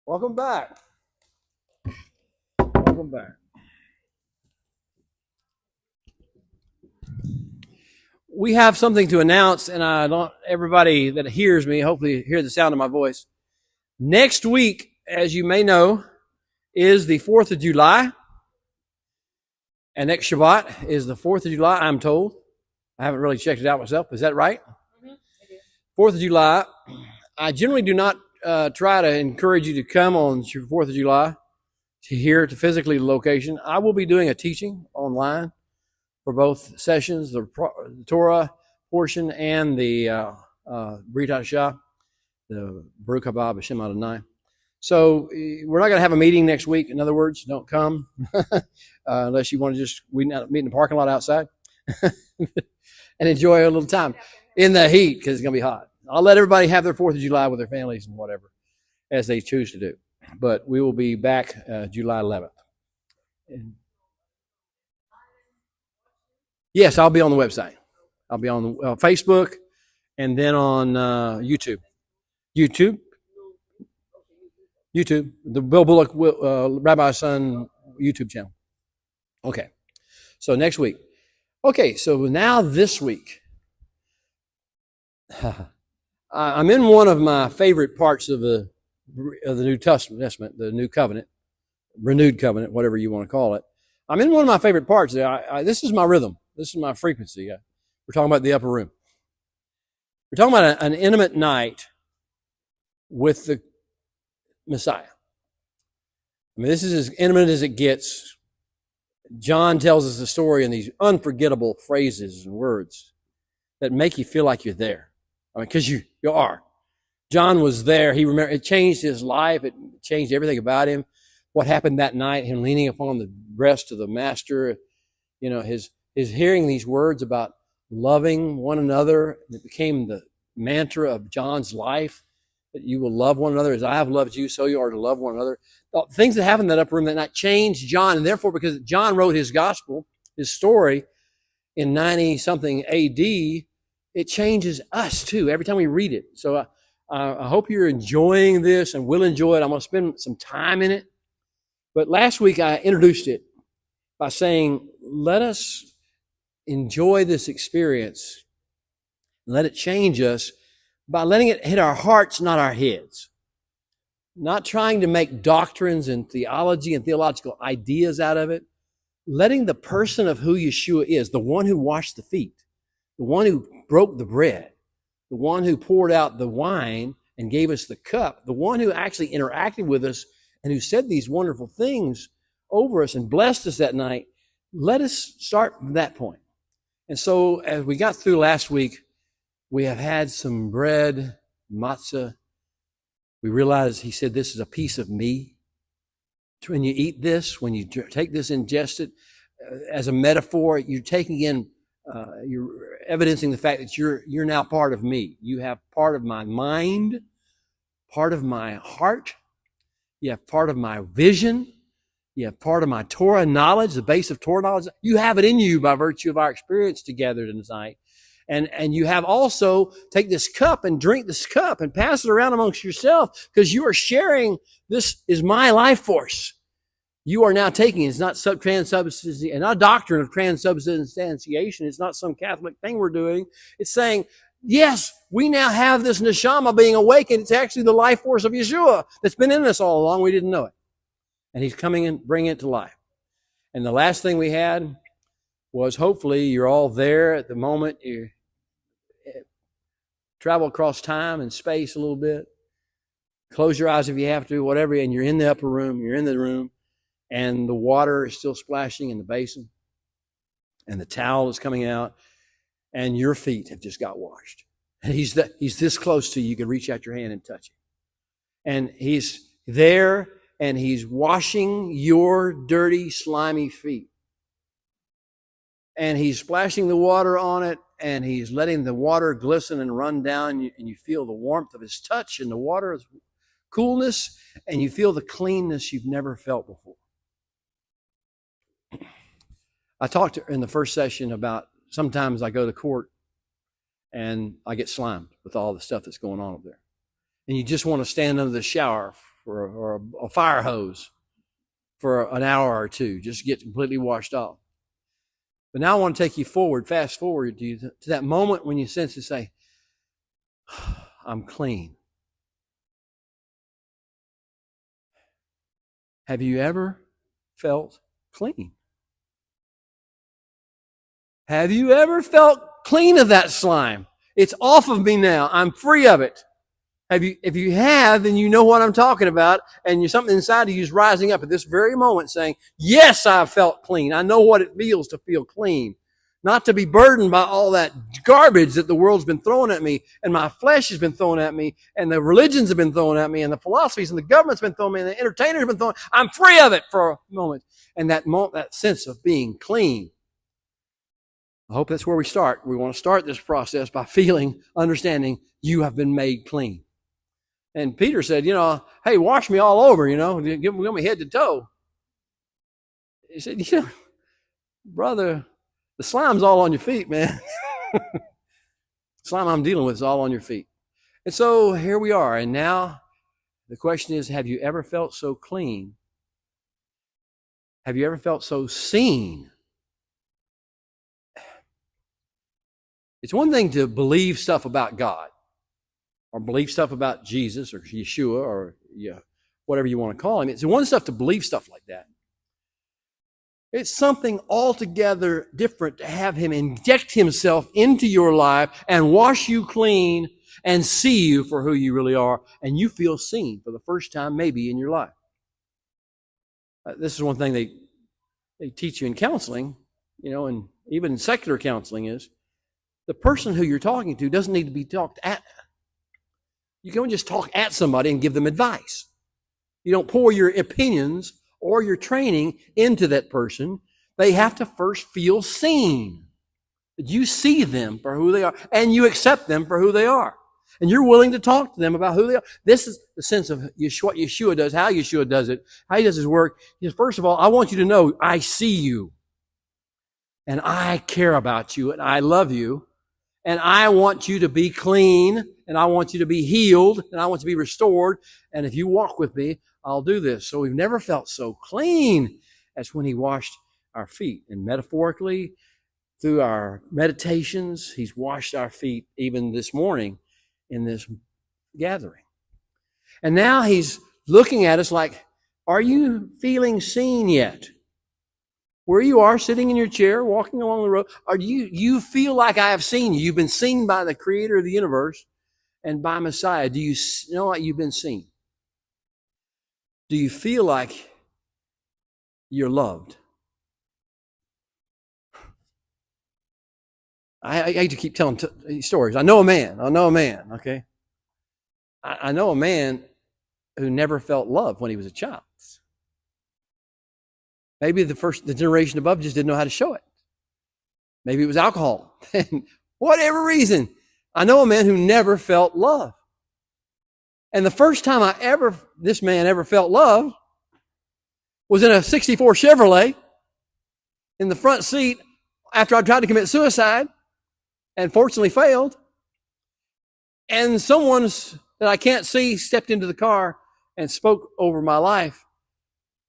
Welcome back. Welcome back. We have something to announce, and I don't. Everybody that hears me, hopefully, hear the sound of my voice. Next week, as you may know, is the 4th of July, and next Shabbat is the 4th of July. I'm told. I haven't really checked it out myself. Is that right? 4th of July. I generally do not try to encourage you to come on 4th of July to here to physically the location. I will be doing a teaching online for both sessions, the Torah portion and the Brit Hadashah, the Baruch haba b'Shem Adonai. So we're not going to have a meeting next week. In other words, don't come unless you want to just meet in the parking lot outside and enjoy a little time in the heat because it's going to be hot. I'll let everybody have their 4th of July with their families and whatever as they choose to do. But we will be back July 11th. Yes, I'll be on the website. I'll be on Facebook and then on YouTube. YouTube. The Bill Bullock Rabbi's Son YouTube channel. Okay. So next week. Okay, so now this week. I'm in one of my favorite parts of the New Testament, the New Covenant, renewed covenant, whatever you want to call it. I'm in one of my favorite parts. This is my rhythm. This is my frequency. We're talking about the upper room. We're talking about an intimate night with the Messiah. I mean, this is as intimate as it gets. John tells us the story in these unforgettable phrases and words that make you feel like you're there. I mean, because you are. John was there. He remembered. It changed his life. It changed everything about him. What happened that night, him leaning upon the breast of the Master, his hearing these words about loving one another. It became the mantra of John's life, that you will love one another as I have loved you, so you are to love one another. Things that happened in that upper room that night changed John, and therefore, because John wrote his gospel, his story, in 90-something AD, it changes us too every time we read it. So I hope you're enjoying this and will enjoy it. I'm going to spend some time in it. But last week I introduced it by saying, let us enjoy this experience. Let it change us by letting it hit our hearts, not our heads. Not trying to make doctrines and theology and theological ideas out of it. Letting the person of who Yeshua is, the one who washed the feet, the one who broke the bread, the one who poured out the wine and gave us the cup, the one who actually interacted with us and who said these wonderful things over us and blessed us that night. Let us start from that point. And so as we got through last week, we have had some bread, matzah. We realized he said, this is a piece of me. When you eat this, when you take this, ingest it, as a metaphor, you're taking in you're evidencing the fact that you're now part of me. You have part of my mind, part of my heart. You have part of my vision. You have part of my Torah knowledge, the base of Torah knowledge. You have it in you by virtue of our experience together tonight. And you have also take this cup and drink this cup and pass it around amongst yourself because you are sharing. This is my life force. You are now taking it. It's not transubstantiation, and not a doctrine of transubstantiation. It's not some Catholic thing we're doing. It's saying, yes, we now have this neshama being awakened. It's actually the life force of Yeshua that's been in us all along. We didn't know it. And he's coming and bringing it to life. And the last thing we had was, hopefully you're all there at the moment. You travel across time and space a little bit. Close your eyes if you have to, whatever, and you're in the upper room. You're in the room. And the water is still splashing in the basin. And the towel is coming out. And your feet have just got washed. And he's this close to you. You can reach out your hand and touch him. And he's there and he's washing your dirty, slimy feet. And he's splashing the water on it. And he's letting the water glisten and run down. And you feel the warmth of his touch and the water's coolness. And you feel the cleanness you've never felt before. I talked in the first session about sometimes I go to court and I get slimed with all the stuff that's going on up there. And you just want to stand under the shower or a fire hose for an hour or two, just get completely washed off. But now I want to take you forward, fast forward to that moment when you sense to say, I'm clean. Have you ever felt clean? Have you ever felt clean of that slime? It's off of me now. I'm free of it. If you have, then you know what I'm talking about, and something inside of you is rising up at this very moment saying, yes, I've felt clean. I know what it feels to feel clean. Not to be burdened by all that garbage that the world's been throwing at me, and my flesh has been thrown at me, and the religions have been thrown at me, and the philosophies and the government's been throwing at me, and the entertainers have been throwing. I'm free of it for a moment. And that sense of being clean. I hope that's where we start. We want to start this process by feeling, understanding you have been made clean. And Peter said, hey, wash me all over, give me head to toe. He said, brother, the slime's all on your feet, man. Slime I'm dealing with is all on your feet. And so here we are. And now the question is, have you ever felt so clean? Have you ever felt so seen? It's one thing to believe stuff about God, or believe stuff about Jesus or Yeshua or whatever you want to call him. It's one stuff to believe stuff like that. It's something altogether different to have him inject himself into your life and wash you clean and see you for who you really are, and you feel seen for the first time maybe in your life. This is one thing they teach you in counseling, and even in secular counseling is, the person who you're talking to doesn't need to be talked at. You can't just talk at somebody and give them advice. You don't pour your opinions or your training into that person. They have to first feel seen. You see them for who they are, and you accept them for who they are. And you're willing to talk to them about who they are. This is the sense of what Yeshua does, how Yeshua does it, how he does his work. He says, first of all, I want you to know I see you, and I care about you, and I love you. And I want you to be clean, and I want you to be healed, and I want you to be restored. And if you walk with me, I'll do this. So we've never felt so clean as when he washed our feet. And metaphorically, through our meditations, he's washed our feet even this morning in this gathering. And now he's looking at us like, are you feeling seen yet? Where you are, sitting in your chair, walking along the road, or do you feel like I have seen you? You've been seen by the creator of the universe and by Messiah. Do you know like you've been seen? Do you feel like you're loved? I hate to keep telling stories. I know a man, okay? I know a man who never felt love when he was a child. Maybe the generation above just didn't know how to show it. Maybe it was alcohol. Whatever reason, I know a man who never felt love. And the first time this man ever felt love was in a 64 Chevrolet in the front seat after I tried to commit suicide and fortunately failed. And someone that I can't see stepped into the car and spoke over my life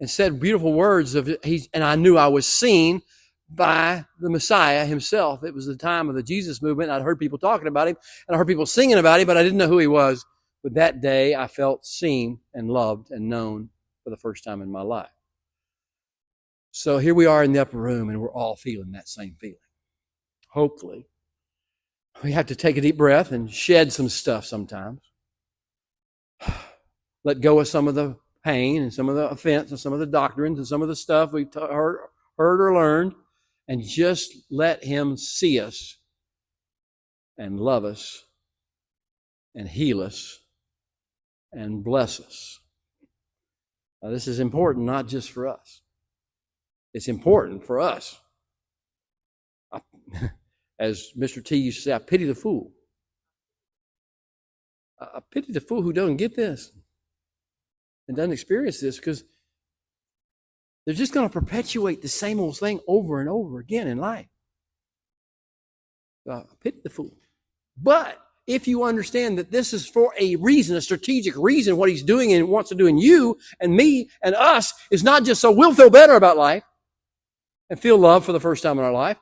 and said beautiful words and I knew I was seen by the Messiah himself. It was the time of the Jesus movement. I'd heard people talking about him, and I heard people singing about him, but I didn't know who he was. But that day, I felt seen and loved and known for the first time in my life. So here we are in the upper room, and we're all feeling that same feeling. Hopefully. We have to take a deep breath and shed some stuff sometimes. Let go of some of the pain and some of the offense and some of the doctrines and some of the stuff we've heard or learned, and just let him see us and love us and heal us and bless us. Now, this is important not just for us. It's important for us. As Mr. T used to say, I pity the fool. I pity the fool who doesn't get this and doesn't experience this, because they're just going to perpetuate the same old thing over and over again in life. I pity the fool. But if you understand that this is for a reason, a strategic reason, what he's doing and wants to do in you and me and us is not just so we'll feel better about life and feel love for the first time in our life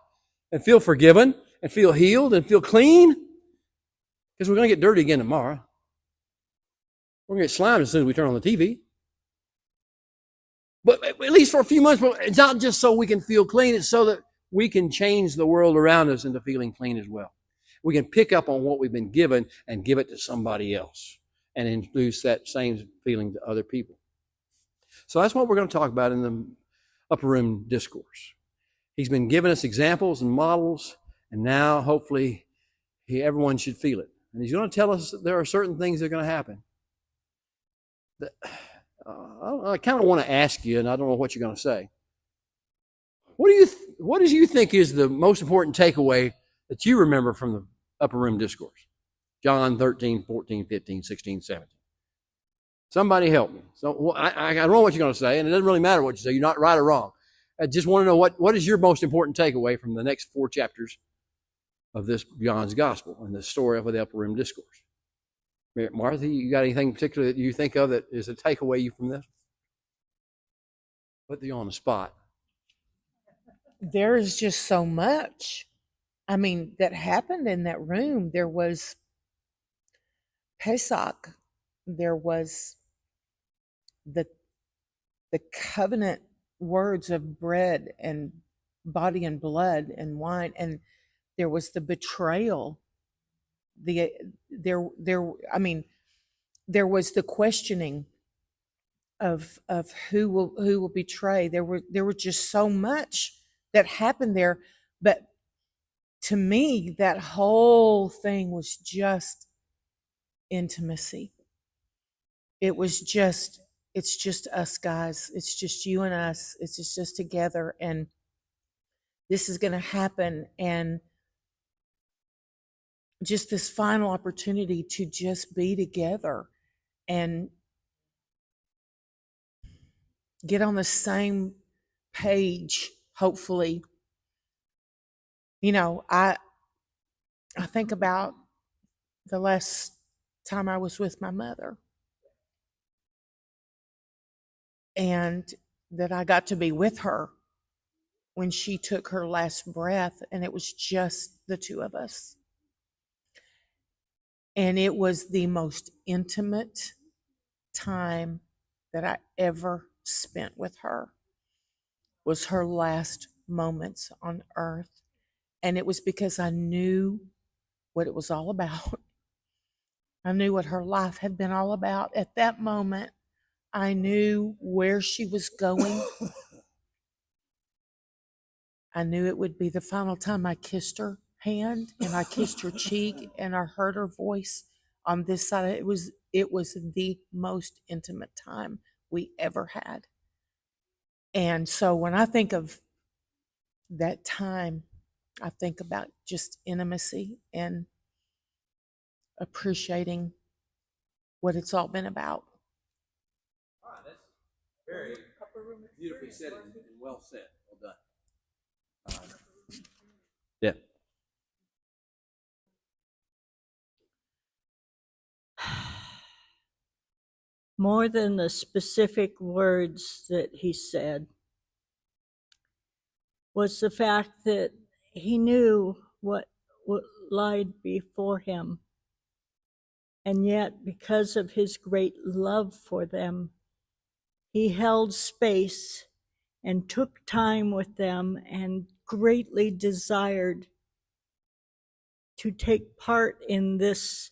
and feel forgiven and feel healed and feel clean, because we're going to get dirty again tomorrow. We're going to get slimed as soon as we turn on the TV. But at least for a few months, it's not just so we can feel clean, it's so that we can change the world around us into feeling clean as well. We can pick up on what we've been given and give it to somebody else and introduce that same feeling to other people. So that's what we're going to talk about in the Upper Room Discourse. He's been giving us examples and models, and now hopefully everyone should feel it. And he's going to tell us that there are certain things that are going to happen. I kind of want to ask you, and I don't know what you're going to say. What do you think is the most important takeaway that you remember from the Upper Room Discourse? John 13, 14, 15, 16, 17. Somebody help me. So I don't know what you're going to say, and it doesn't really matter what you say. You're not right or wrong. I just want to know what is your most important takeaway from the next 4 chapters of this John's Gospel and the story of the Upper Room Discourse. Martha, you got anything particular that you think of that is a takeaway from this? Put you on the spot. There is just so much, that happened in that room. There was Pesach. There was the covenant words of bread and body and blood and wine, and there was the betrayal. There was the questioning of who will betray. There were just so much that happened there, but to me, that whole thing was just intimacy. It's just us guys. It's just you and us. It's just together, and this is going to happen. And just this final opportunity to just be together and get on the same page, hopefully. I think about the last time I was with my mother, and that I got to be with her when she took her last breath, and it was just the two of us. And it was the most intimate time that I ever spent with her. Was her last moments on earth. And it was because I knew what it was all about. I knew what her life had been all about. At that moment, I knew where she was going. I knew it would be the final time I kissed her hand and I kissed her cheek and I heard her voice on this side. It was the most intimate time we ever had. And so when I think of that time, I think about just intimacy and appreciating what it's all been about. All right, that's very beautifully said and well said. Well done. Yeah. More than the specific words that he said was the fact that he knew what lied before him. And yet, because of his great love for them, he held space and took time with them and greatly desired to take part in this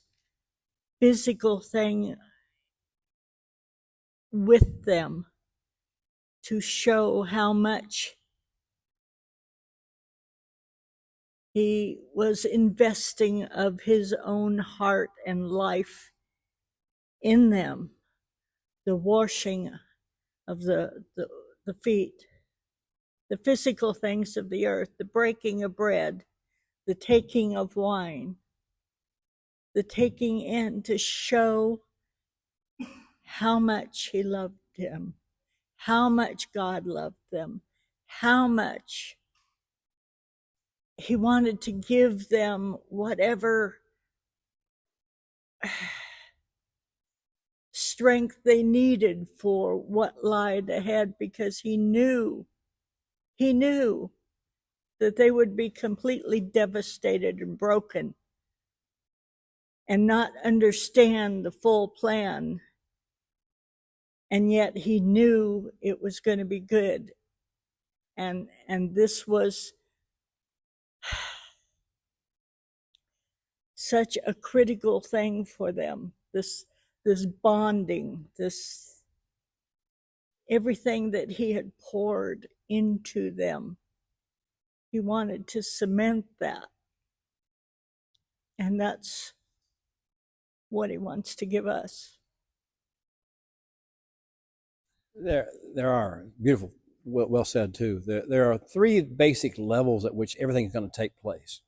physical thing with them, to show how much he was investing of his own heart and life in them. The washing of the feet, the physical things of the earth, the breaking of bread, the taking of wine, the taking in to show how much he loved them, how much God loved them, how much he wanted to give them whatever strength they needed for what lied ahead, because he knew that they would be completely devastated and broken and not understand the full plan. And yet he knew it was going to be good. And this was such a critical thing for them. This bonding, this everything that he had poured into them. He wanted to cement that. And that's what he wants to give us. There are beautiful, well said too. There are three basic levels at which everything is going to take place.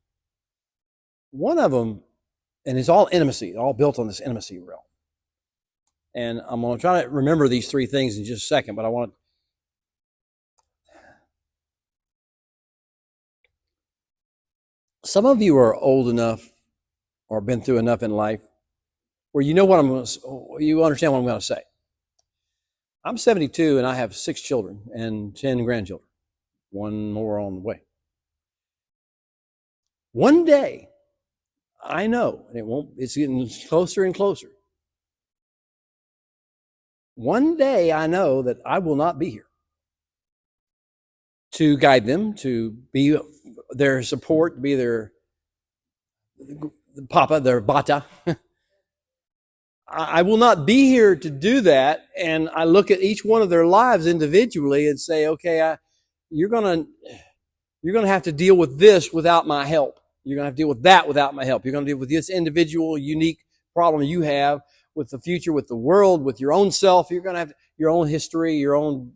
One of them, and it's all intimacy, all built on this intimacy realm. And I'm going to try to remember these three things in just a second, but I want to. Some of you are old enough or been through enough in life where you know what you understand what I'm going to say. I'm 72 and I have 6 children and 10 grandchildren, one more on the way. One day, I know, and it's getting closer and closer. One day I know that I will not be here to guide them, to be their support, to be their papa, their bata. I will not be here to do that. And I look at each one of their lives individually and say, okay, you're going to have to deal with this without my help. You're going to have to deal with that without my help. You're going to deal with this individual, unique problem you have with the future, with the world, with your own self. You're going to have your own history, your own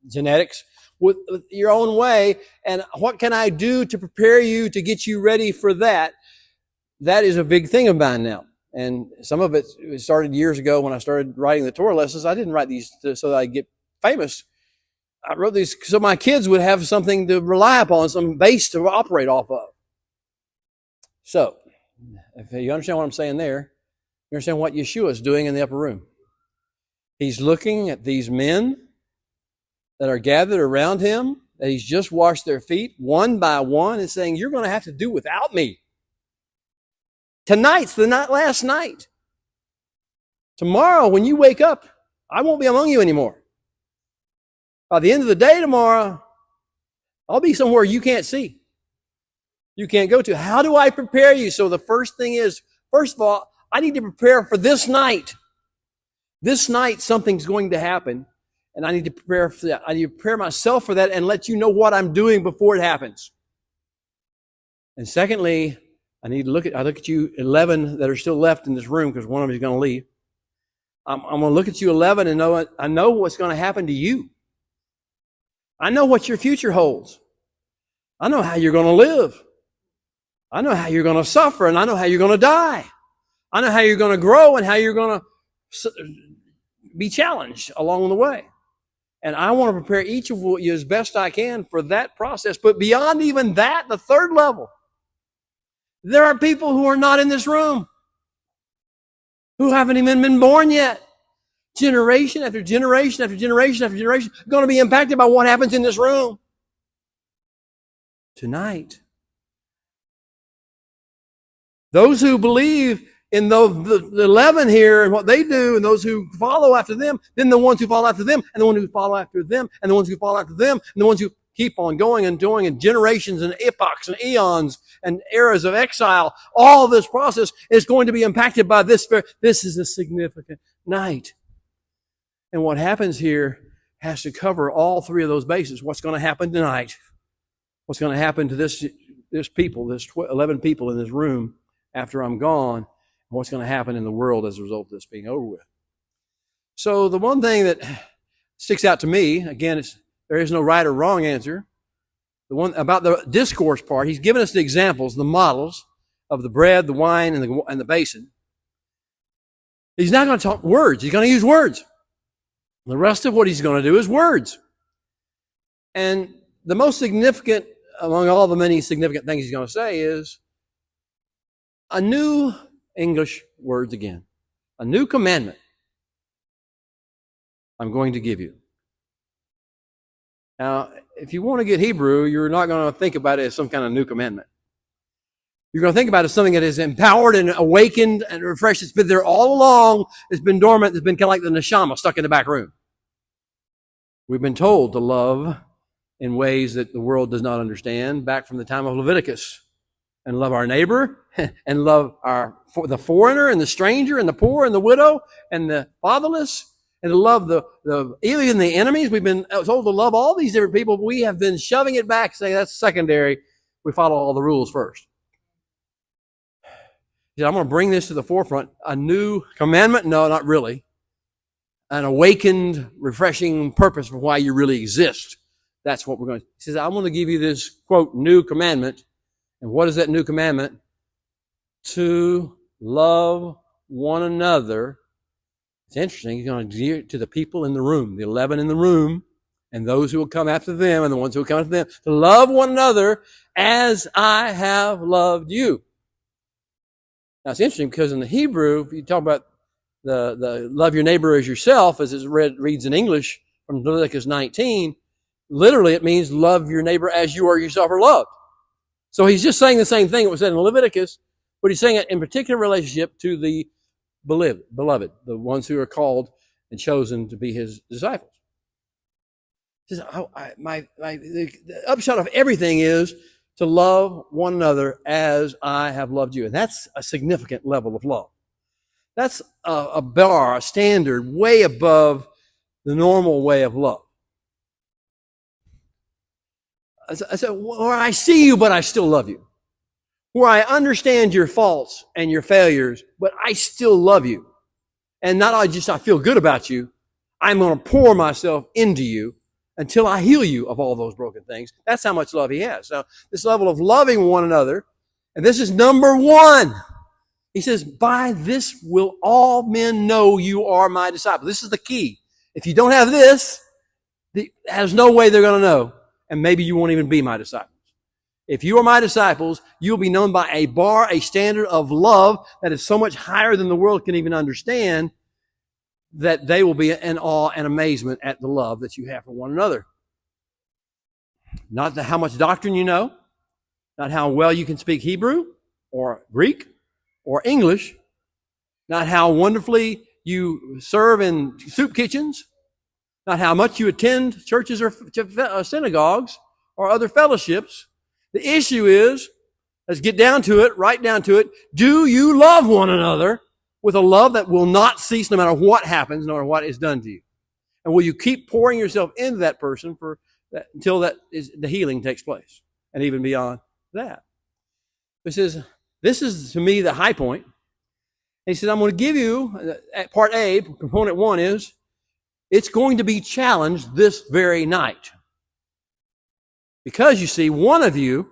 genetics, with your own way. And what can I do to prepare you, to get you ready for that? That is a big thing of mine now. And some of it started years ago when I started writing the Torah lessons. I didn't write these so that I'd get famous. I wrote these so my kids would have something to rely upon, some base to operate off of. So, if you understand what I'm saying there, you understand what Yeshua is doing in the upper room. He's looking at these men that are gathered around him, that he's just washed their feet one by one, and saying, you're going to have to do without me. Tonight's the night, last night. Tomorrow, when you wake up, I won't be among you anymore. By the end of the day tomorrow, I'll be somewhere you can't see. You can't go to. How do I prepare you? So the first thing is, first of all, I need to prepare for this night. This night, something's going to happen, and I need to prepare for that. I need to prepare myself for that and let you know what I'm doing before it happens. And secondly, I look at you 11 that are still left in this room, because one of them is going to leave. I'm going to look at you 11 and I know what's going to happen to you. I know what your future holds. I know how you're going to live. I know how you're going to suffer, and I know how you're going to die. I know how you're going to grow and how you're going to be challenged along the way. And I want to prepare each of you as best I can for that process. But beyond even that, the third level, there are people who are not in this room, who haven't even been born yet. Generation after generation after generation after generation are going to be impacted by what happens in this room. Tonight, those who believe in the 11 here and what they do, and those who follow after them, then the ones who follow after them, and the ones who follow after them, and the ones who follow after them, and the ones who keep on going and doing, and generations and epochs and eons and eras of exile. All this process is going to be impacted by this. This is a significant night. And what happens here has to cover all three of those bases. What's going to happen tonight? What's going to happen to this people, this 11 people in this room after I'm gone? And what's going to happen in the world as a result of this being over with? So the one thing that sticks out to me, again, there is no right or wrong answer. The one about the discourse part, he's given us the examples, the models of the bread, the wine, and the basin. He's not going to talk words. He's going to use words. The rest of what he's going to do is words. And the most significant among all the many significant things he's going to say is a new English words again. A new commandment I'm going to give you. Now, if you want to get Hebrew, you're not going to think about it as some kind of new commandment. You're going to think about it as something that is empowered and awakened and refreshed. It's been there all along. It's been dormant. It's been kind of like the neshama stuck in the back room. We've been told to love in ways that the world does not understand back from the time of Leviticus, and love our neighbor and love the foreigner and the stranger and the poor and the widow and the fatherless, and to love even the enemies. We've been told to love all these different people. We have been shoving it back, saying that's secondary. We follow all the rules first. I'm going to bring this to the forefront. A new commandment? No, not really. An awakened, refreshing purpose for why you really exist. That's what we're going to. He says, I want to give you this, quote, new commandment. And what is that new commandment? To love one another. It's interesting. He's going to give it to the people in the room, the 11 in the room, and those who will come after them, and the ones who will come after them. To love one another as I have loved you. Now, it's interesting because in the Hebrew, if you talk about the love your neighbor as yourself, as it reads in English from Leviticus 19, literally it means love your neighbor as you or yourself are loved. So he's just saying the same thing that was said in Leviticus, but he's saying it in particular relationship to the beloved, the ones who are called and chosen to be his disciples. He says, the upshot of everything is to love one another as I have loved you. And that's a significant level of love. That's a bar, a standard way above the normal way of love. I said, where I see you, but I still love you. Where I understand your faults and your failures, but I still love you. And not only just I feel good about you, I'm going to pour myself into you until I heal you of all those broken things. That's how much love he has. Now, this level of loving one another, and this is number one. He says, by this will all men know you are my disciple. This is the key. If you don't have this, there's no way they're going to know. And maybe you won't even be my disciples. If you are my disciples, you'll be known by a standard of love that is so much higher than the world can even understand, that they will be in awe and amazement at the love that you have for one another. Not how much doctrine you know, not how well you can speak Hebrew or Greek or English, not how wonderfully you serve in soup kitchens, not how much you attend churches or synagogues or other fellowships. The issue is, let's get down to it, right down to it. Do you love one another with a love that will not cease no matter what happens, no matter what is done to you? And will you keep pouring yourself into that person until the healing takes place, and even beyond that? He says, this is to me the high point. And he says, I'm going to give you, part A, component one is, it's going to be challenged this very night. Because you see, one of you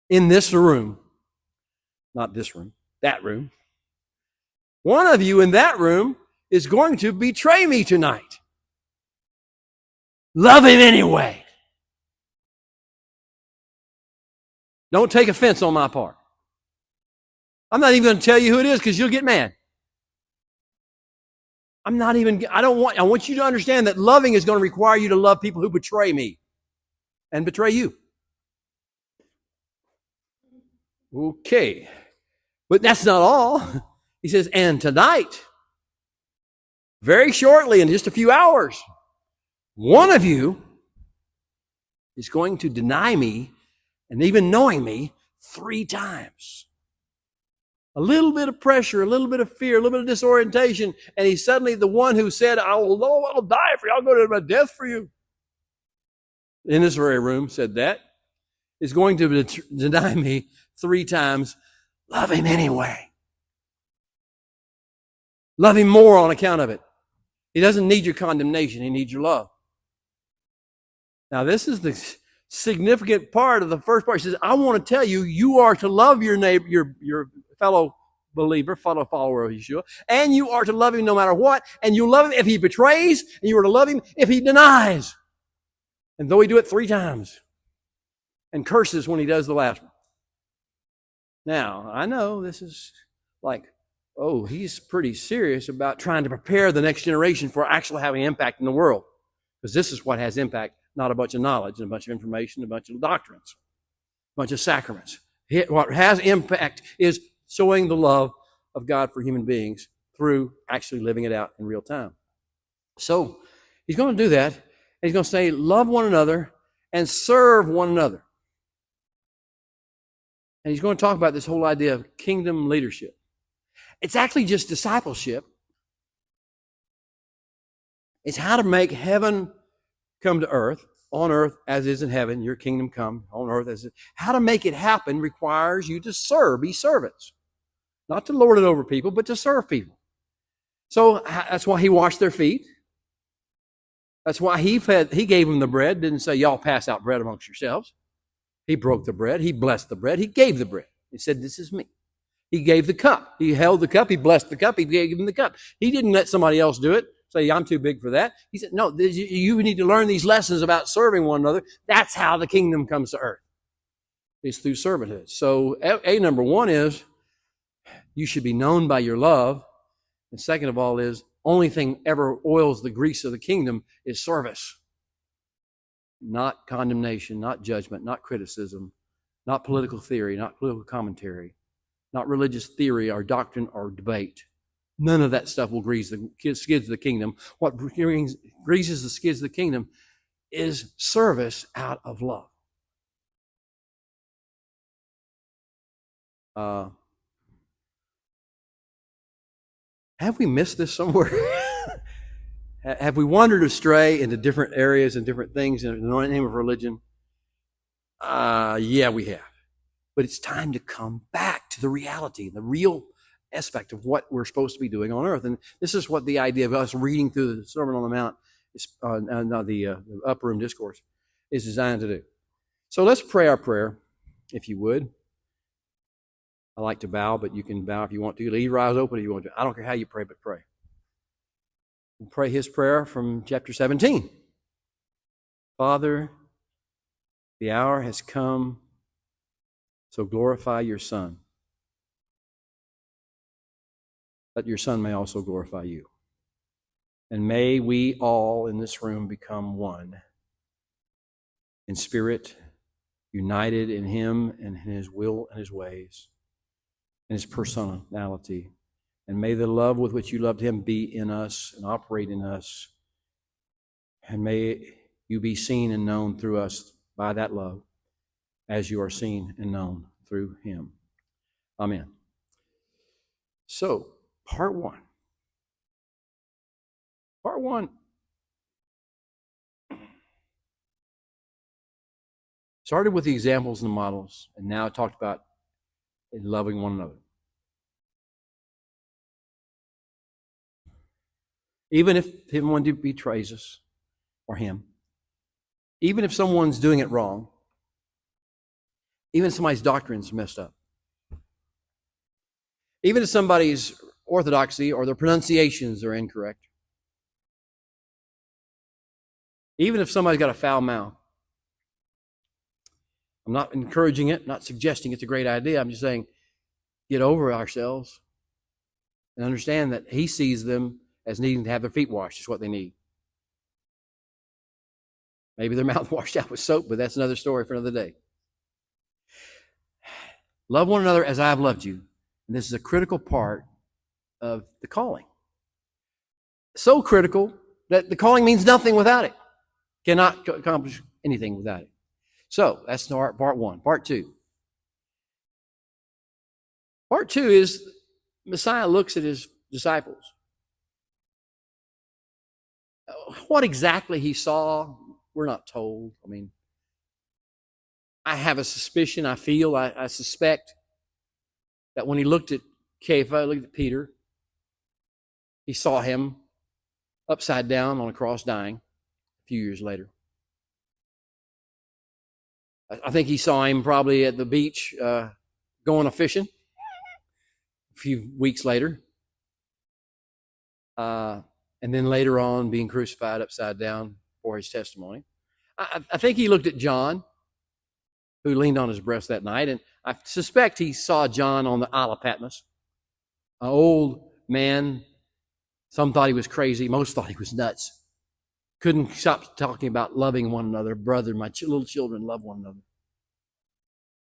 in this room, not this room, that room, one of you in that room is going to betray me tonight. Love him anyway. Don't take offense on my part. I'm not even going to tell you who it is because you'll get mad. I want you to understand that loving is going to require you to love people who betray me and betray you. Okay. But that's not all. He says, and tonight, very shortly, in just a few hours, one of you is going to deny me and even knowing me 3 times. A little bit of pressure, a little bit of fear, a little bit of disorientation, and he's suddenly the one who said, I'll die for you, I'll go to my death for you. In this very room said that, is going to deny me 3 times. Love him anyway. Love him more on account of it. He doesn't need your condemnation, he needs your love. Now, this is the significant part of the first part. He says, I want to tell you, you are to love your neighbor, your fellow believer, fellow follower of Yeshua, and you are to love him no matter what, and you love him if he betrays, and you are to love him if he denies. And though he do it 3 times, and curses when he does the last one. Now, I know this is like, oh, he's pretty serious about trying to prepare the next generation for actually having impact in the world. Because this is what has impact, not a bunch of knowledge and a bunch of information, a bunch of doctrines, a bunch of sacraments. What has impact is showing the love of God for human beings through actually living it out in real time. So he's going to do that. And he's going to say, love one another and serve one another. And he's going to talk about this whole idea of kingdom leadership. It's actually just discipleship. It's how to make heaven come to earth, on earth as is in heaven, your kingdom come, on earth as it. How to make it happen requires you to serve, be servants. Not to lord it over people, but to serve people. So that's why he washed their feet. That's why he gave them the bread, didn't say, y'all pass out bread amongst yourselves. He broke the bread, he blessed the bread, he gave the bread. He said, this is me. He gave the cup. He held the cup, he blessed the cup, he gave him the cup. He didn't let somebody else do it. Say, I'm too big for that. He said, no, you need to learn these lessons about serving one another. That's how the kingdom comes to earth. It's through servanthood. So A number one is you should be known by your love. And second of all is only thing ever oils the grease of the kingdom is service. Not condemnation, not judgment, not criticism, not political theory, not political commentary, not religious theory or doctrine or debate. None of that stuff will grease the skids of the kingdom. What greases the skids of the kingdom is service out of love. Have we missed this somewhere? Have we wandered astray into different areas and different things in the name of religion? Yeah, we have. But it's time to come back to the reality, the real aspect of what we're supposed to be doing on earth. And this is what the idea of us reading through the Sermon on the Mount, the Upper Room Discourse, is designed to do. So let's pray our prayer, if you would. I like to bow, but you can bow if you want to. Leave your eyes open if you want to. I don't care how you pray, but pray. We'll pray his prayer from chapter 17. Father, the hour has come, so glorify your Son, that your Son may also glorify you. And may we all in this room become one in spirit, united in him and in his will and his ways, and his personality. And may the love with which you loved him be in us and operate in us. And may you be seen and known through us by that love as you are seen and known through him. Amen. So, part one. Part one started with the examples and the models, and now talked about loving one another. Even if someone betrays us, or him, even if someone's doing it wrong, even if somebody's doctrine's messed up, even if somebody's orthodoxy or their pronunciations are incorrect, even if somebody's got a foul mouth, I'm not encouraging it, not suggesting it's a great idea. I'm just saying, get over ourselves and understand that he sees them as needing to have their feet washed is what they need. Maybe their mouth washed out with soap, but that's another story for another day. Love one another as I have loved you. And this is a critical part of the calling. So critical that the calling means nothing without it. Cannot accomplish anything without it. So that's part one. Part two. Part two is Messiah looks at his disciples. What exactly he saw, we're not told. I mean, I have a suspicion, I suspect that when he looked at Kepha, looked at Peter, he saw him upside down on a cross dying a few years later. I think he saw him probably at the beach going a fishing a few weeks later. And then later on being crucified upside down for his testimony. I think he looked at John, who leaned on his breast that night, and I suspect he saw John on the Isle of Patmos, an old man. Some thought he was crazy. Most thought he was nuts. Couldn't stop talking about loving one another. Brother, my little children, love one another.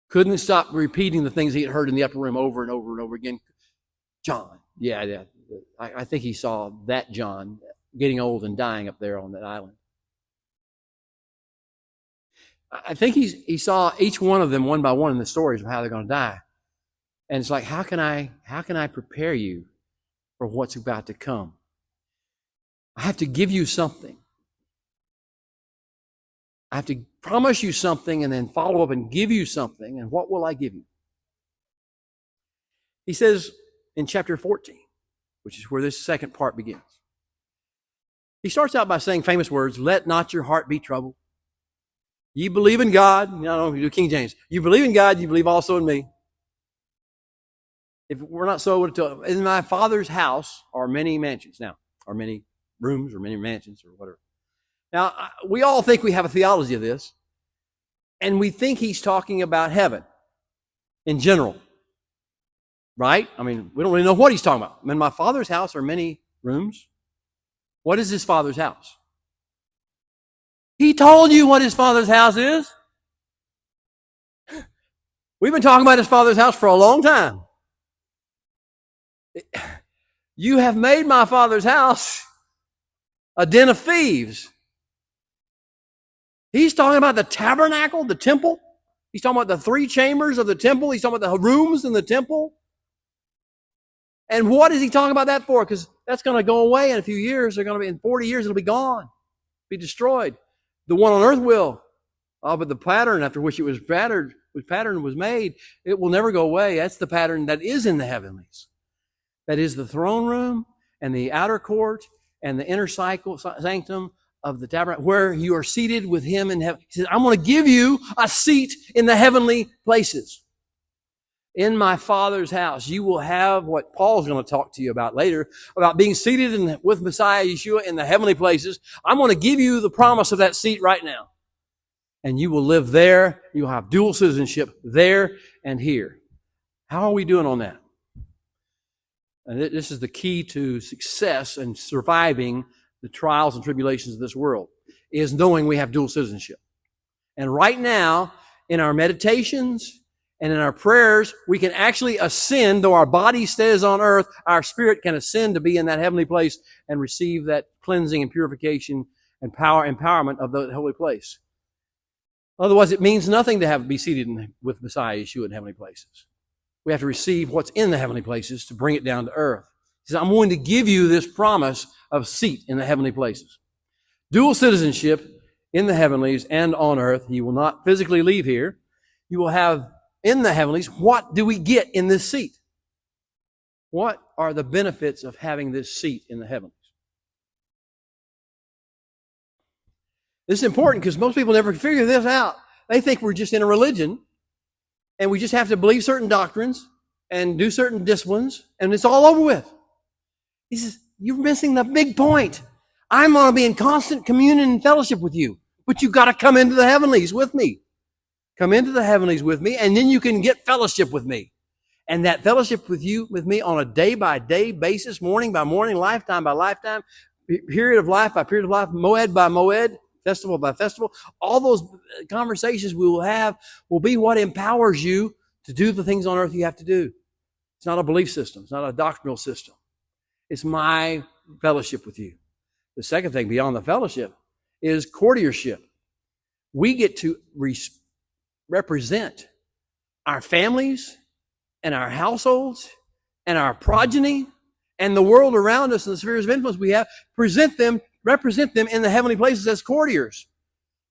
Couldn't stop repeating the things he had heard in the upper room over and over and over again. John. Yeah. I think he saw that John getting old and dying up there on that island. I think he saw each one of them one by one in the stories of how they're going to die. And it's like, how can I prepare you for what's about to come? I have to give you something. I have to promise you something and then follow up and give you something. And what will I give you? He says in chapter 14, which is where this second part begins. He starts out by saying famous words, let not your heart be troubled. You believe in God. I don't know if you do King James. You believe in God, you believe also in me. If we're not so, in my Father's house are many mansions. Now, are many rooms or many mansions or whatever. Now, we all think we have a theology of this, and we think he's talking about heaven in general, right? I mean, we don't really know what he's talking about. In my Father's house are many rooms. What is his Father's house? He told you what his Father's house is. We've been talking about his Father's house for a long time. You have made my Father's house a den of thieves. He's talking about the tabernacle, the temple. He's talking about the 3 chambers of the temple. He's talking about the rooms in the temple. And what is he talking about that for? Because that's going to go away in a few years. They're going to be in 40 years. It'll be gone, be destroyed. The one on earth will. But the pattern after which it was patterned was made, it will never go away. That's the pattern that is in the heavenlies. That is the throne room and the outer court and the inner sanctum of the tabernacle, where you are seated with him in heaven. He says, I'm going to give you a seat in the heavenly places. In my Father's house, you will have what Paul's going to talk to you about later, about being seated with Messiah Yeshua in the heavenly places. I'm going to give you the promise of that seat right now. And you will live there. You'll have dual citizenship there and here. How are we doing on that? And this is the key to success and surviving the trials and tribulations of this world, is knowing we have dual citizenship. And right now, in our meditations and in our prayers, we can actually ascend. Though our body stays on earth, our spirit can ascend to be in that heavenly place and receive that cleansing and purification and empowerment of the holy place. Otherwise, it means nothing to be seated with Messiah Yeshua in heavenly places. We have to receive what's in the heavenly places to bring it down to earth. He says, I'm going to give you this promise of seat in the heavenly places. Dual citizenship in the heavenlies and on earth. You will not physically leave here. You will have in the heavenlies. What do we get in this seat? What are the benefits of having this seat in the heavenlies? This is important because most people never figure this out. They think we're just in a religion and we just have to believe certain doctrines and do certain disciplines and it's all over with. He says, you're missing the big point. I'm going to be in constant communion and fellowship with you, but you've got to come into the heavenlies with me. Come into the heavenlies with me, and then you can get fellowship with me. And that fellowship with me on a day-by-day basis, morning by morning, lifetime by lifetime, period of life by period of life, moed by moed, festival by festival, all those conversations we will have will be what empowers you to do the things on earth you have to do. It's not a belief system. It's not a doctrinal system. It's my fellowship with you. The second thing beyond the fellowship is courtiership. We get to represent our families and our households and our progeny and the world around us and the spheres of influence we have, represent them in the heavenly places as courtiers,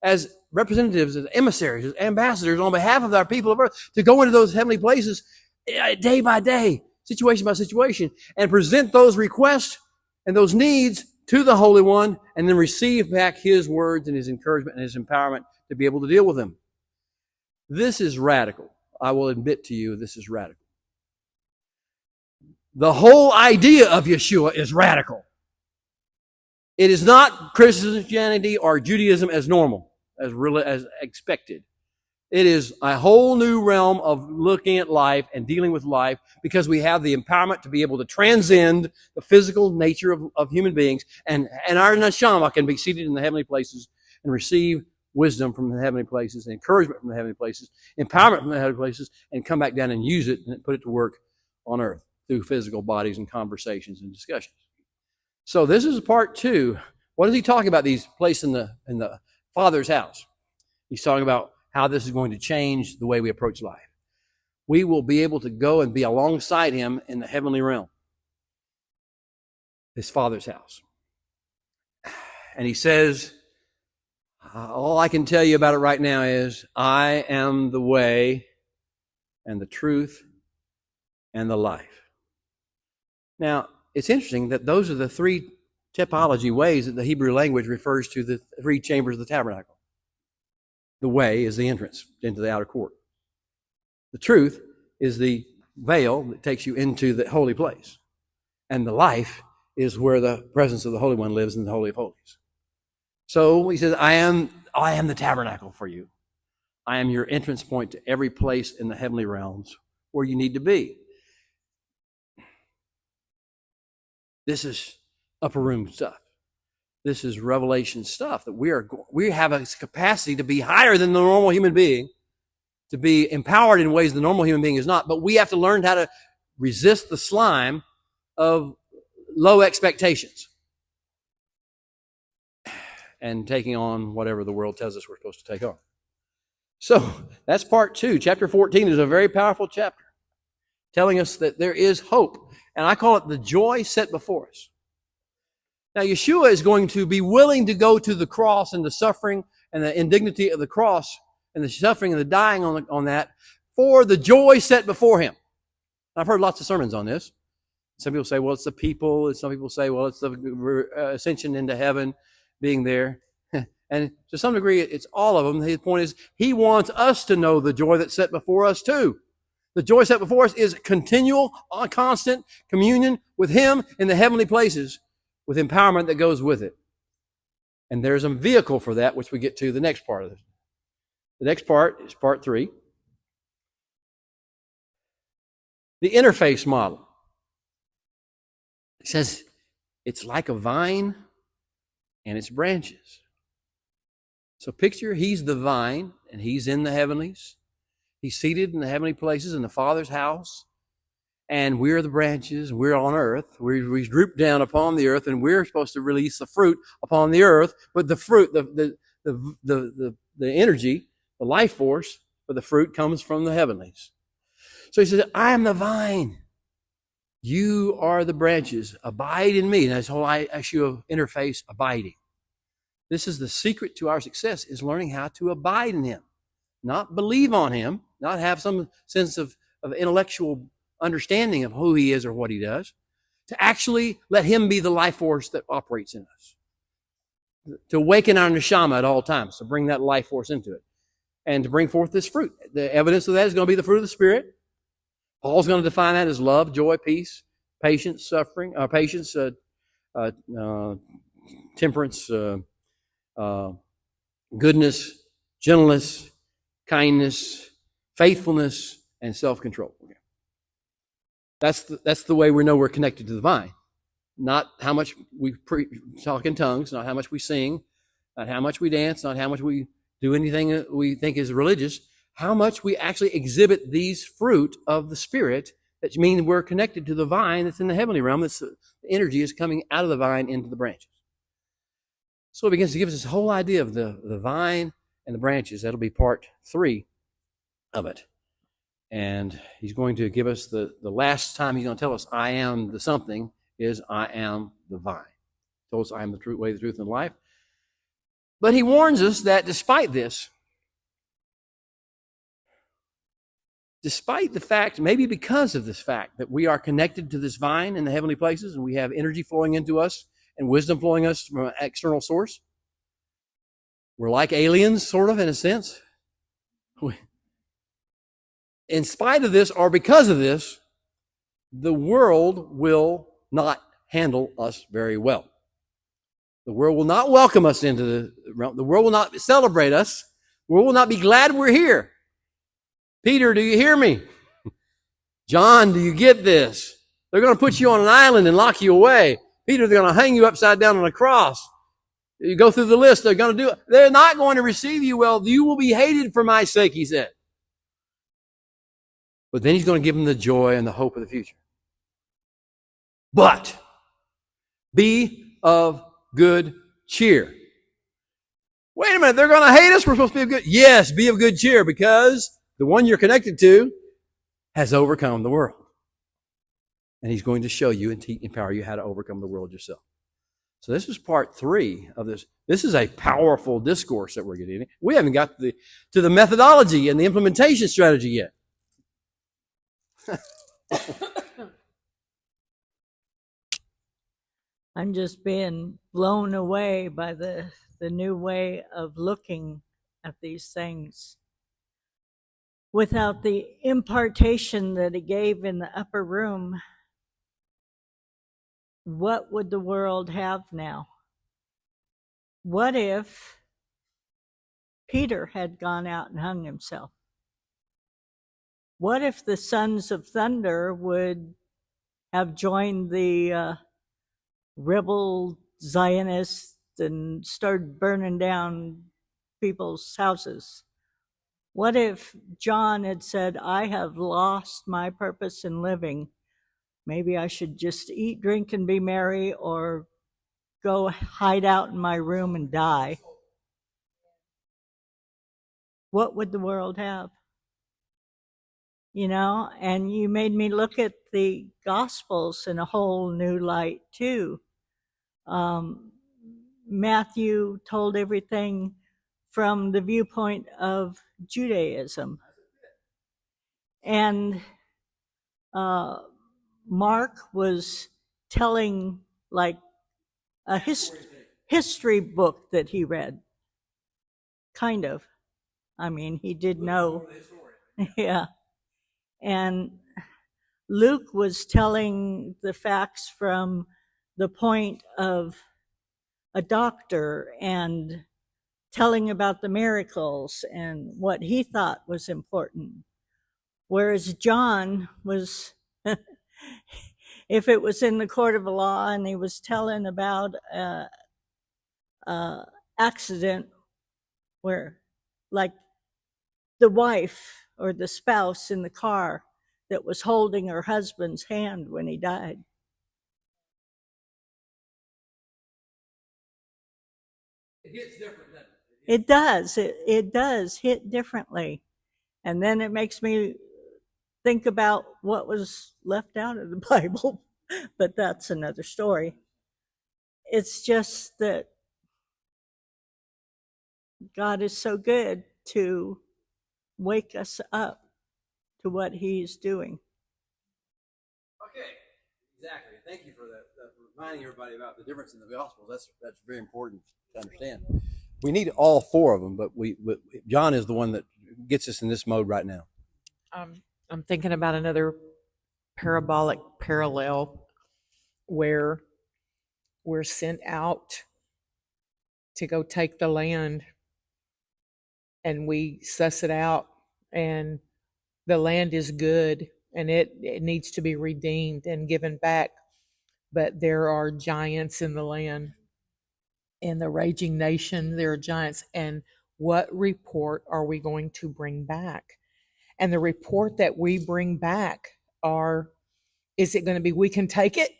as representatives, as emissaries, as ambassadors on behalf of our people of earth, to go into those heavenly places day by day, situation by situation, and present those requests and those needs to the Holy One, and then receive back his words and his encouragement and his empowerment to be able to deal with them. This is radical. I will admit to you, this is radical. The whole idea of Yeshua is radical. It is not Christianity or Judaism as normal, as expected. It is a whole new realm of looking at life and dealing with life because we have the empowerment to be able to transcend the physical nature of human beings. And our neshama can be seated in the heavenly places and receive wisdom from the heavenly places, encouragement from the heavenly places, empowerment from the heavenly places, and come back down and use it and put it to work on earth through physical bodies and conversations and discussions. So this is part 2. What is he talking about? These placed in the Father's house. He's talking about how this is going to change the way we approach life. We will be able to go and be alongside him in the heavenly realm, his Father's house. And he says, all I can tell you about it right now is, I am the way and the truth and the life. Now, it's interesting that those are the 3 typology ways that the Hebrew language refers to the 3 chambers of the tabernacle. The way is the entrance into the outer court. The truth is the veil that takes you into the holy place. And the life is where the presence of the Holy One lives in the Holy of Holies. So he says, I am the tabernacle for you. I am your entrance point to every place in the heavenly realms where you need to be. This is upper room stuff. This is revelation stuff that we have a capacity to be higher than the normal human being, to be empowered in ways the normal human being is not. But we have to learn how to resist the slime of low expectations and taking on whatever the world tells us we're supposed to take on. So that's part 2. Chapter 14 is a very powerful chapter, telling us that there is hope. And I call it the joy set before us. Now, Yeshua is going to be willing to go to the cross and the suffering and the indignity of the cross and the suffering and the dying on that for the joy set before him. I've heard lots of sermons on this. Some people say, well, it's the people. And some people say, well, it's the ascension into heaven being there. And to some degree, it's all of them. The point is, he wants us to know the joy that's set before us too. The joy set before us is continual, constant communion with him in the heavenly places, with empowerment that goes with it. And there's a vehicle for that, which we get to the next part of this. The next part is part 3. The interface model. It says it's like a vine and its branches. So picture he's the vine and he's in the heavenlies. He's seated in the heavenly places in the Father's house. And we're the branches, we're on earth. We droop down upon the earth, and we're supposed to release the fruit upon the earth. But the fruit, the energy, the life force for the fruit comes from the heavenlies. So he says, I am the vine. You are the branches. Abide in me. And that's the whole issue of interface, abiding. This is the secret to our success, is learning how to abide in him. Not believe on him, not have some sense of intellectual understanding of who he is or what he does, to actually let him be the life force that operates in us. To awaken our neshama at all times, to bring that life force into it, and to bring forth this fruit. The evidence of that is going to be the fruit of the Spirit. Paul's going to define that as love, joy, peace, patience, temperance, goodness, gentleness, kindness, faithfulness, and self-control. Okay. That's the way we know we're connected to the vine. Not how much we talk in tongues, not how much we sing, not how much we dance, not how much we do anything that we think is religious, how much we actually exhibit these fruit of the Spirit, that means we're connected to the vine that's in the heavenly realm. The energy is coming out of the vine into the branches. So it begins to give us this whole idea of the vine and the branches. That'll be part 3 of it. And he's going to give us the last time he's going to tell us, I am the something, is I am the vine. He told us I am the truth, way, the truth, and the life. But he warns us that despite this, despite the fact, maybe because of this fact, that we are connected to this vine in the heavenly places and we have energy flowing into us and wisdom flowing us from an external source, we're like aliens, sort of, in a sense. In spite of this, or because of this, the world will not handle us very well. The world will not welcome us into the realm. The world will not celebrate us. The world will not be glad we're here. Peter, do you hear me? John, do you get this? They're going to put you on an island and lock you away. Peter, they're going to hang you upside down on a cross. You go through the list, they're going to do it. They're not going to receive you well. You will be hated for my sake, he said. But then he's going to give them the joy and the hope of the future. But be of good cheer. Wait a minute, they're going to hate us? We're supposed to be of good. Yes, be of good cheer, because the one you're connected to has overcome the world. And he's going to show you and empower you how to overcome the world yourself. So this is part 3 of this. This is a powerful discourse that we're getting. We haven't got to the methodology and the implementation strategy yet. I'm just being blown away by the new way of looking at these things. Without the impartation that he gave in the upper room, what would the world have now? What if Peter had gone out and hung himself? What if the sons of thunder would have joined the rebel Zionists and started burning down people's houses? What if John had said, I have lost my purpose in living. Maybe I should just eat, drink, and be merry, or go hide out in my room and die? What would the world have? You know, and you made me look at the Gospels in a whole new light too. Matthew told everything from the viewpoint of Judaism. And Mark was telling like a history book that he read. Kind of. I mean, he did know. Yeah. And Luke was telling the facts from the point of a doctor and telling about the miracles and what he thought was important. Whereas John was, if it was in the court of law and he was telling about an accident where, like, the wife or the spouse in the car that was holding her husband's hand when he died. It hits different, doesn't it? It does. It does hit differently. And then it makes me think about what was left out of the Bible, but that's another story. It's just that God is so good to wake us up to what he's doing. Okay, exactly. Thank you for that, reminding everybody about the difference in the Gospels. That's very important to understand. We need all 4 of them, but John is the one that gets us in this mode right now. I'm thinking about another parabolic parallel where we're sent out to go take the land, and we suss it out, and the land is good, and it needs to be redeemed and given back. But there are giants in the land. In the raging nation, there are giants. And what report are we going to bring back? And the report that we bring back is it going to be, we can take it?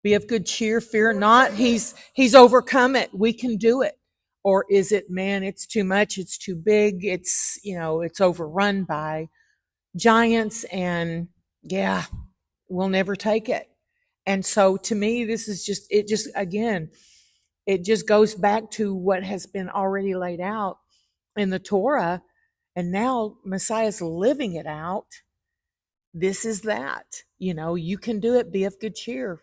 Be of good cheer, fear not. He's overcome it. We can do it. Or is it, man, it's too much, it's too big, it's overrun by giants, and yeah, we'll never take it. And so to me, this is it just goes back to what has been already laid out in the Torah, and now Messiah's living it out. This is that. You can do it, be of good cheer.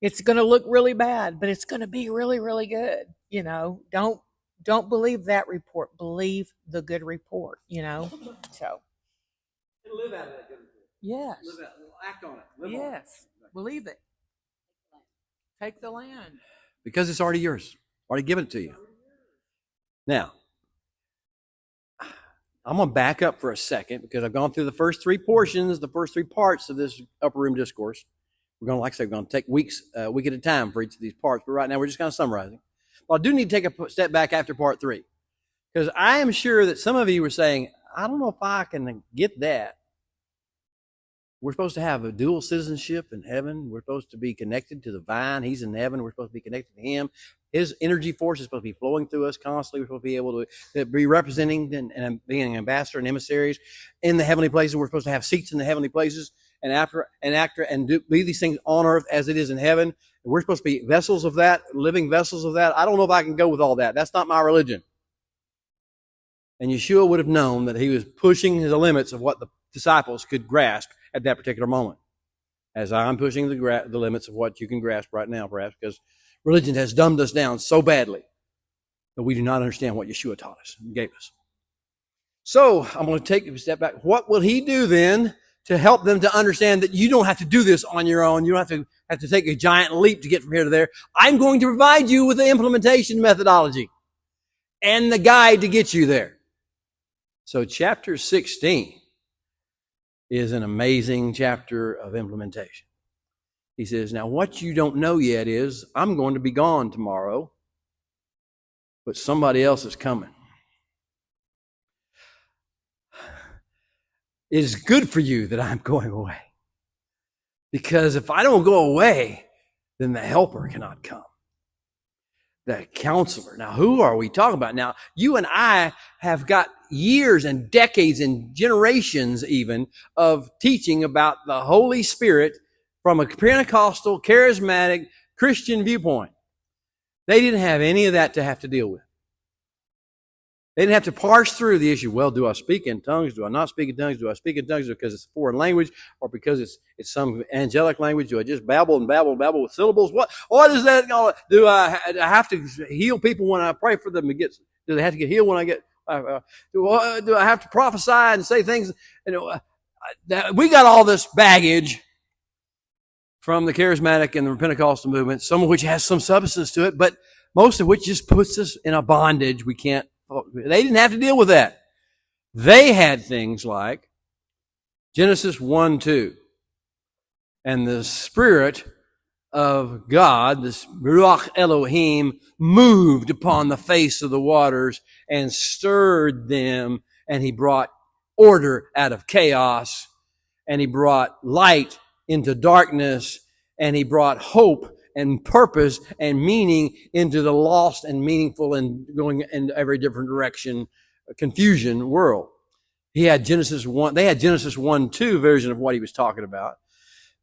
It's going to look really bad, but it's going to be really, really good. Don't believe that report. Believe the good report, So. And live out of that good report. Yes. Act on it. Live yes. on it. Believe it. Take the land. Because it's already yours. Already given it to you. Now, I'm going to back up for a second because I've gone through the first three portions, the first three parts of this upper room discourse. We're going to, like I said, we're going to take weeks, a week at a time for each of these parts. But right now, we're just kind of summarizing. But I do need to take a step back after part 3 because I am sure that some of you were saying, I don't know if I can get that. We're supposed to have a dual citizenship in heaven. We're supposed to be connected to the vine. He's in heaven. We're supposed to be connected to him. His energy force is supposed to be flowing through us constantly. We're supposed to be able to be representing and being an ambassador and emissaries in the heavenly places. We're supposed to have seats in the heavenly places and be these things on earth as it is in heaven. We're supposed to be vessels of that, living vessels of that. I don't know if I can go with all that. That's not my religion. And Yeshua would have known that he was pushing the limits of what the disciples could grasp at that particular moment, as I'm pushing the limits of what you can grasp right now, perhaps, because religion has dumbed us down so badly that we do not understand what Yeshua taught us and gave us. So I'm going to take a step back. What will he do then to help them to understand that you don't have to do this on your own? You don't have to take a giant leap to get from here to there. I'm going to provide you with the implementation methodology and the guide to get you there. So chapter 16 is an amazing chapter of implementation. He says, now what you don't know yet is I'm going to be gone tomorrow, but somebody else is coming. It is good for you that I'm going away. Because if I don't go away, then the helper cannot come. The counselor. Now, who are we talking about? Now, you and I have got years and decades and generations even of teaching about the Holy Spirit from a Pentecostal, charismatic, Christian viewpoint. They didn't have any of that to have to deal with. They didn't have to parse through the issue. Well, do I speak in tongues? Do I not speak in tongues? Do I speak in tongues because it's a foreign language or because it's some angelic language? Do I just babble with syllables? What is that? Do I have to heal people when I pray for them? Do they have to get healed when I get? Do I have to prophesy and say things? We got all this baggage from the charismatic and the Pentecostal movement, some of which has some substance to it, but most of which just puts us in a bondage we can't. They didn't have to deal with that. They had things like Genesis 1:2, and the Spirit of God, this Ruach Elohim, moved upon the face of the waters and stirred them, and he brought order out of chaos, and he brought light into darkness, and he brought hope and purpose and meaning into the lost and meaningful and going in every different direction, confusion world. He had Genesis 1, they had Genesis 1:2 version of what he was talking about.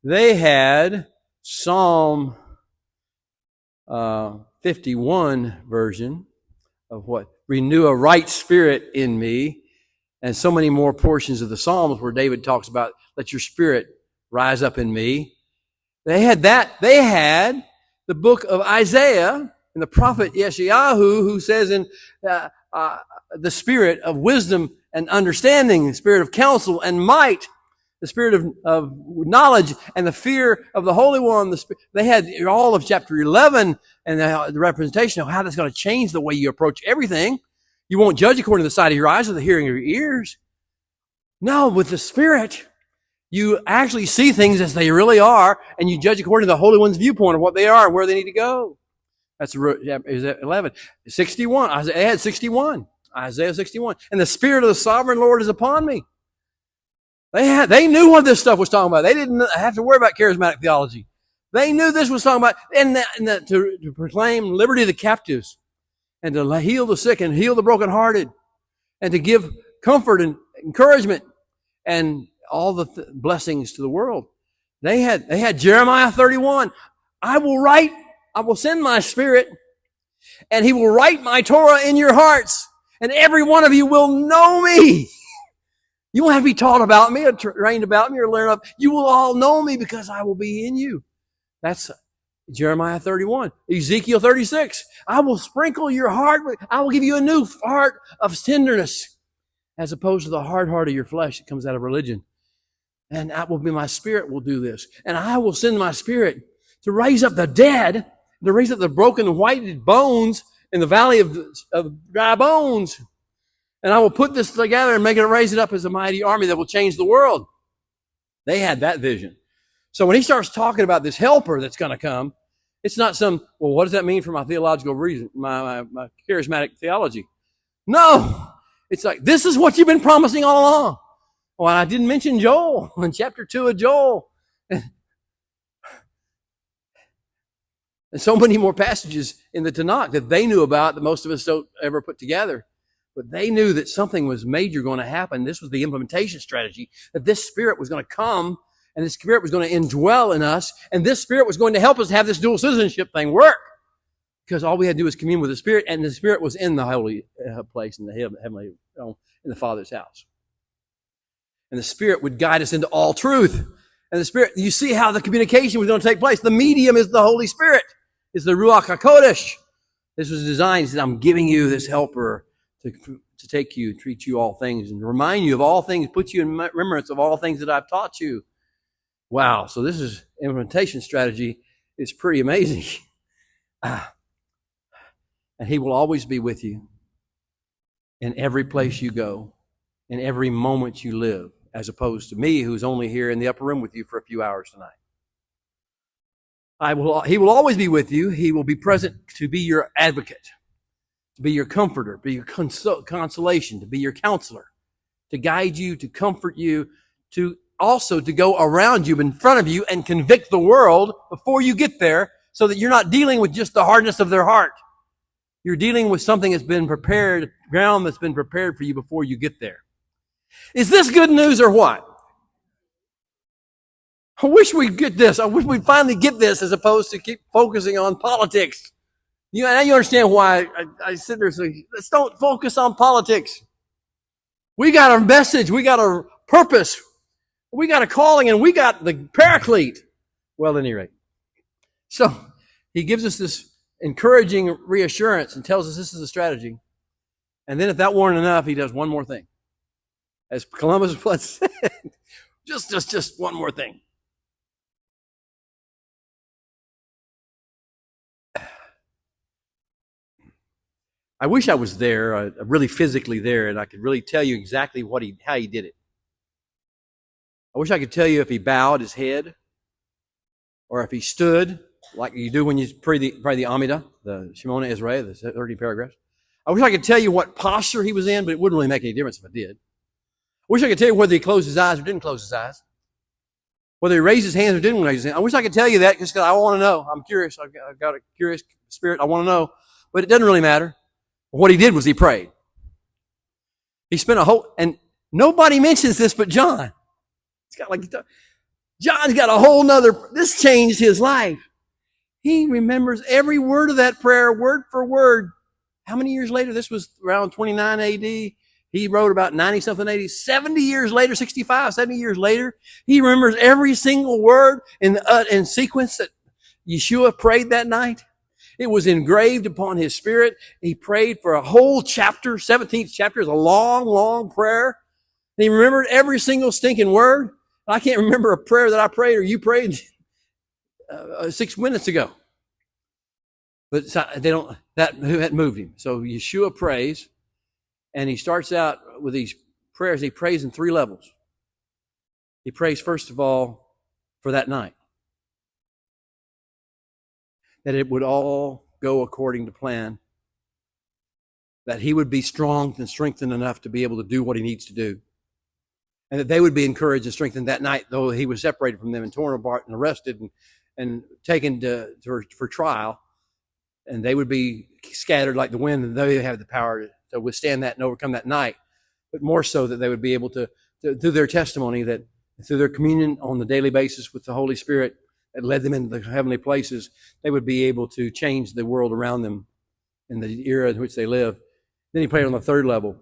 They had Psalm 51 version of what? Renew a right spirit in me. And so many more portions of the Psalms where David talks about, let your spirit rise up in me. They had that. They had the book of Isaiah and the prophet Yeshayahu, who says in the spirit of wisdom and understanding, the spirit of counsel and might, the spirit of knowledge and the fear of the Holy One. They had all of chapter 11 and the representation of how that's going to change the way you approach everything. You won't judge according to the sight of your eyes or the hearing of your ears. No, with the Spirit, you actually see things as they really are, and you judge according to the Holy One's viewpoint of what they are and where they need to go. That's 11. 61. Isaiah had 61. Isaiah 61. And the Spirit of the Sovereign Lord is upon me. They knew what this stuff was talking about. They didn't have to worry about charismatic theology. They knew this was talking about to proclaim liberty to the captives and to heal the sick and heal the brokenhearted and to give comfort and encouragement and all the blessings to the world. They had Jeremiah 31. I will send my Spirit and he will write my Torah in your hearts and every one of you will know me. You won't have to be taught about me or trained about me or learn up. You will all know me because I will be in you. That's Jeremiah 31. Ezekiel 36. I will sprinkle your heart. I will give you a new heart of tenderness as opposed to the hard heart of your flesh that comes out of religion. And that will be my Spirit will do this. And I will send my Spirit to raise up the dead, to raise up the broken, whited bones in the valley of dry bones. And I will put this together and raise it up as a mighty army that will change the world. They had that vision. So when he starts talking about this helper that's going to come, it's not some, well, what does that mean for my theological reason, my charismatic theology? No. It's like, this is what you've been promising all along. Well, I didn't mention Joel in chapter 2 of Joel. And so many more passages in the Tanakh that they knew about that most of us don't ever put together. But they knew that something was major going to happen. This was the implementation strategy, that this Spirit was going to come and this Spirit was going to indwell in us, and this Spirit was going to help us have this dual citizenship thing work. Because all we had to do was commune with the Spirit, and the Spirit was in the holy place, in the heavenly, in the Father's house. And the Spirit would guide us into all truth. And the Spirit, you see how the communication was going to take place. The medium is the Holy Spirit. It's the Ruach HaKodesh. This was designed. He said, I'm giving you this helper to take you, treat you all things, and remind you of all things, put you in remembrance of all things that I've taught you. Wow. So this is implementation strategy. It's pretty amazing. And he will always be with you in every place you go, in every moment you live, as opposed to me, who's only here in the upper room with you for a few hours tonight. He will always be with you. He will be present to be your advocate, to be your comforter, be your consolation, to be your counselor, to guide you, to comfort you, to also to go around you, in front of you, and convict the world before you get there, so that you're not dealing with just the hardness of their heart. You're dealing with something that's been prepared, ground that's been prepared for you before you get there. Is this good news or what? I wish we'd get this. I wish we'd finally get this as opposed to keep focusing on politics. Now you understand why I sit there and say, let's don't focus on politics. We got a message. We got a purpose. We got a calling, and we got the paraclete. Well, at any rate. So he gives us this encouraging reassurance and tells us this is the strategy. And then if that weren't enough, he does one more thing. As Columbus once said, just one more thing. I wish I was there, really physically there, and I could really tell you exactly how he did it. I wish I could tell you if he bowed his head or if he stood like you do when you pray the Amidah, the Shemona Ezra, the 30 paragraphs. I wish I could tell you what posture he was in, but it wouldn't really make any difference if I did. I wish I could tell you whether he closed his eyes or didn't close his eyes, whether he raised his hands or didn't raise his hands. I wish I could tell you that just because I want to know. I'm curious. I've got a curious spirit. I want to know. But it doesn't really matter. What he did was he prayed. He spent and nobody mentions this but John. John's got a whole nother, this changed his life. He remembers every word of that prayer, word for word. How many years later? This was around 29 AD. He wrote about 90-something AD. 70 years later, 65, 70 years later, he remembers every single word in sequence that Yeshua prayed that night. It was engraved upon his spirit. He prayed for a whole chapter. 17th chapter is a long, long prayer. And he remembered every single stinking word. I can't remember a prayer that I prayed or you prayed 6 minutes ago. But that moved him. So Yeshua prays, and he starts out with these prayers. He prays in 3 levels. He prays, first of all, for that night, that it would all go according to plan, that he would be strong and strengthened enough to be able to do what he needs to do, and that they would be encouraged and strengthened that night, though he was separated from them and torn apart and arrested and taken for trial, and they would be scattered like the wind, and they have the power to withstand that and overcome that night, but more so that they would be able to through their testimony, that through their communion on the daily basis with the Holy Spirit that led them into the heavenly places, they would be able to change the world around them in the era in which they live. Then he prayed on the 3rd level,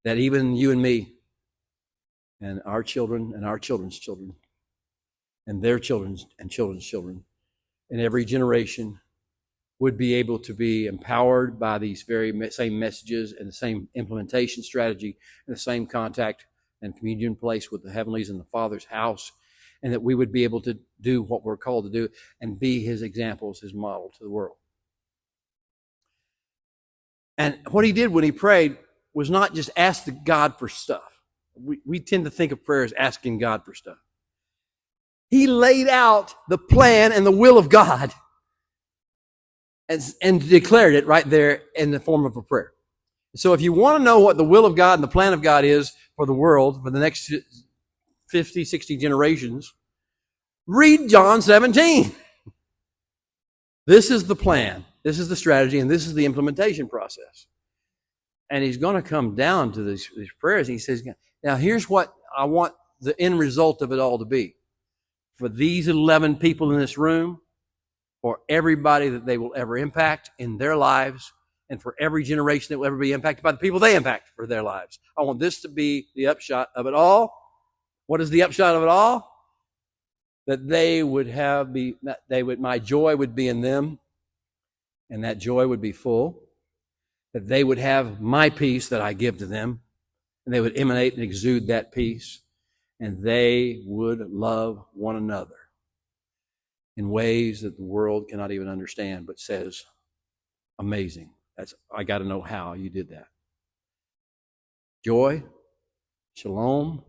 that even you and me and our children and our children's children and their children's and children's children in every generation would be able to be empowered by these very same messages and the same implementation strategy and the same contact and communion place with the heavenlies and the Father's house, and that we would be able to do what we're called to do and be his examples, his model to the world. And what he did when he prayed was not just ask God for stuff. We tend to think of prayer as asking God for stuff. He laid out the plan and the will of God and declared it right there in the form of a prayer. So if you want to know what the will of God and the plan of God is for the world for the next 50, 60 generations, read John 17. This is the plan, this is the strategy, and this is the implementation process. And he's going to come down to these prayers. And he says, now here's what I want the end result of it all to be. For these 11 people in this room, for everybody that they will ever impact in their lives, and for every generation that will ever be impacted by the people they impact for their lives. I want this to be the upshot of it all. What is the upshot of it all? That my joy would be in them, and that joy would be full. That they would have my peace that I give to them, and they would emanate and exude that peace, and they would love one another in ways that the world cannot even understand, but says, amazing. I got to know how you did that. Joy, shalom,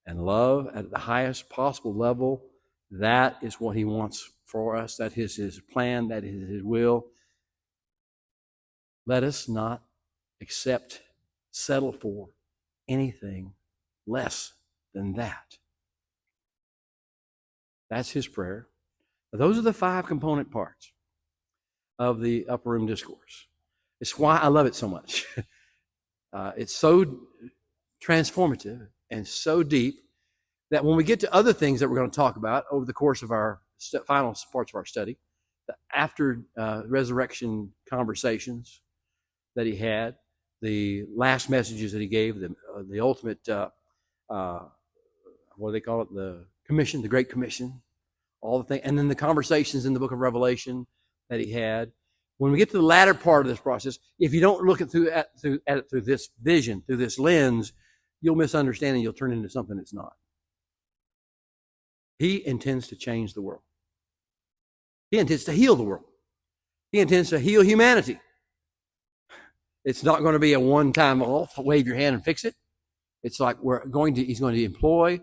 and love at the highest possible level. That is what he wants for us. That is his plan. That is his will. Let us not settle for anything less than that. That's his prayer. Those are the 5 component parts of the Upper Room Discourse. It's why I love it so much. It's so transformative and so deep that when we get to other things that we're going to talk about over the course of our final parts of our study, the after resurrection conversations that he had, the last messages that he gave, the ultimate, what do they call it? The commission, the Great Commission, all the things, and then the conversations in the book of Revelation that he had. When we get to the latter part of this process, if you don't look at it through this vision, through this lens, you'll misunderstand and you'll turn into something it's not. He intends to change the world. He intends to heal the world. He intends to heal humanity. It's not going to be a one-time, wave your hand and fix it. It's like he's going to employ